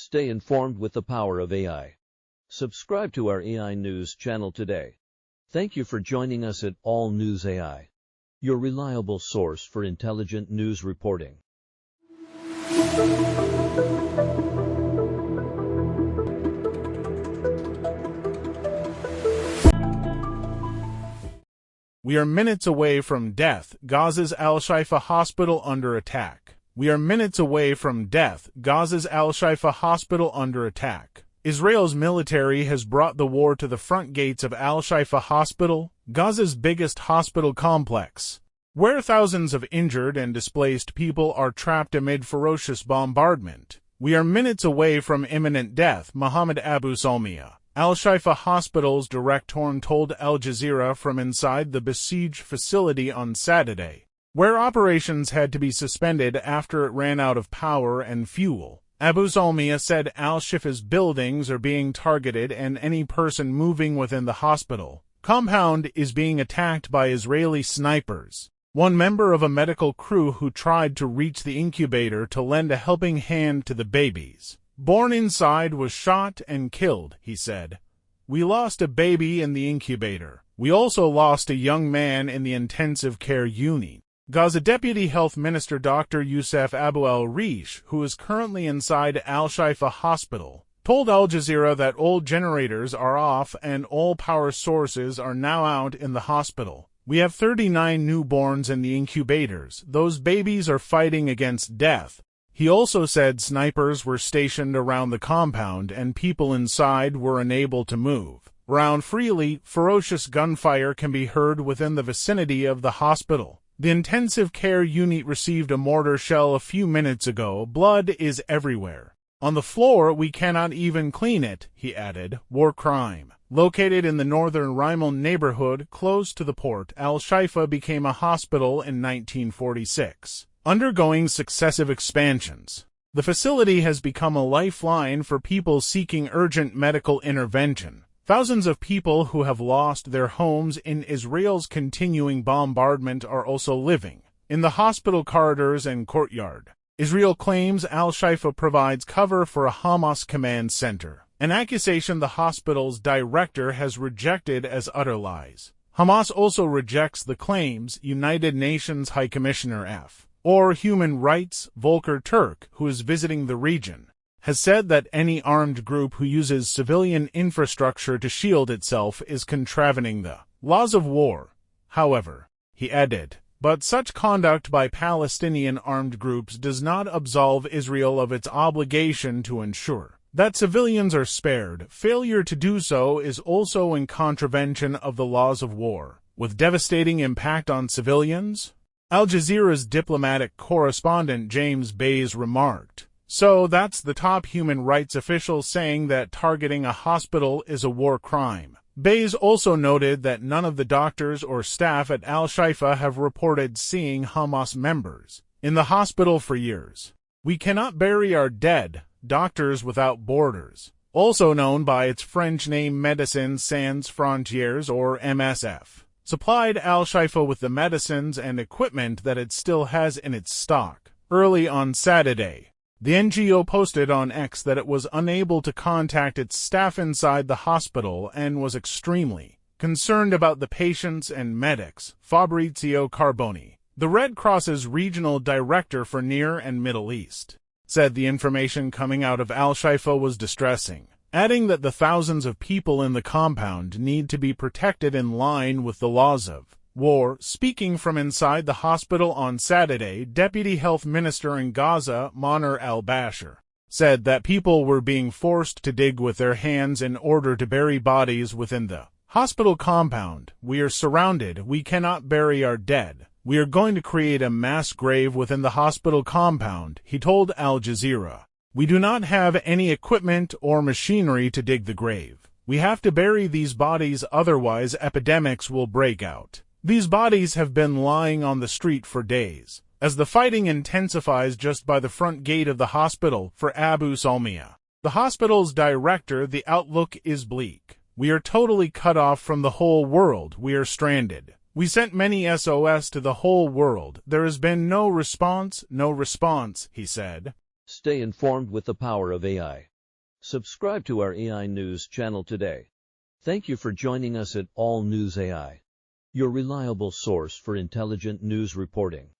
Stay informed with the power of AI. Subscribe to our AI News channel today. Thank you for joining us at All News AI, your reliable source for intelligent news reporting. We are minutes away from death. Gaza's al-Shifa hospital under attack. We are minutes away from death. Gaza's al-Shifa hospital under attack. Israel's military has brought the war to the front gates of al-Shifa hospital, Gaza's biggest hospital complex, where thousands of injured and displaced people are trapped amid ferocious bombardment. We are minutes away from imminent death, Mohammed Abu Salmiya, al-Shifa hospital's director, told Al Jazeera from inside the besieged facility on Saturday, where operations had to be suspended after it ran out of power and fuel. Abu Salmiya said al-Shifa's buildings are being targeted and any person moving within the hospital compound is being attacked by Israeli snipers. One member of a medical crew who tried to reach the incubator to lend a helping hand to the babies born inside was shot and killed, he said. We lost a baby in the incubator. We also lost a young man in the intensive care unit. Gaza Deputy Health Minister Dr. Youssef Abu al-Rish, who is currently inside al-Shifa hospital, told Al Jazeera that all generators are off and all power sources are now out in the hospital. We have 39 newborns in the incubators. Those babies are fighting against death. He also said snipers were stationed around the compound and people inside were unable to move around freely. Ferocious gunfire can be heard within the vicinity of the hospital. The intensive care unit received a mortar shell a few minutes ago. Blood is everywhere. On the floor, we cannot even clean it, he added. War crime. Located in the northern Rimal neighborhood close to the port, al-Shifa became a hospital in 1946, undergoing successive expansions. The facility has become a lifeline for people seeking urgent medical intervention. Thousands of people who have lost their homes in Israel's continuing bombardment are also living in the hospital corridors and courtyard. Israel claims al-Shifa provides cover for a Hamas command center, an accusation the hospital's director has rejected as utter lies. Hamas also rejects the claims. United Nations High Commissioner for Human Rights Volker Turk, who is visiting the region, has said that any armed group who uses civilian infrastructure to shield itself is contravening the laws of war. However, he added, but such conduct by Palestinian armed groups does not absolve Israel of its obligation to ensure that civilians are spared. Failure to do so is also in contravention of the laws of war, with devastating impact on civilians. Al Jazeera's diplomatic correspondent James Bays remarked, so that's the top human rights official saying that targeting a hospital is a war crime. Bays also noted that none of the doctors or staff at al-Shifa have reported seeing Hamas members in the hospital for years. We cannot bury our dead. Doctors Without Borders, also known by its French name Médecins Sans Frontières or MSF, supplied al-Shifa with the medicines and equipment that it still has in its stock. Early on Saturday, the NGO posted on X that it was unable to contact its staff inside the hospital and was extremely concerned about the patients and medics. Fabrizio Carboni, the Red Cross's regional director for Near and Middle East, said the information coming out of al-Shifa was distressing, adding that the thousands of people in the compound need to be protected in line with the laws of war. Speaking from inside the hospital on Saturday, Deputy Health Minister in Gaza, Manar al-Bashir, said that people were being forced to dig with their hands in order to bury bodies within the hospital compound. We are surrounded. We cannot bury our dead. We are going to create a mass grave within the hospital compound, he told Al Jazeera. We do not have any equipment or machinery to dig the grave. We have to bury these bodies, otherwise epidemics will break out. These bodies have been lying on the street for days, as the fighting intensifies just by the front gate of the hospital. For Abu Salmiya, the hospital's director, the outlook is bleak. We are totally cut off from the whole world. We are stranded. We sent many SOS to the whole world. There has been no response, he said. Stay informed with the power of AI. Subscribe to our AI News channel today. Thank you for joining us at All News AI, your reliable source for intelligent news reporting.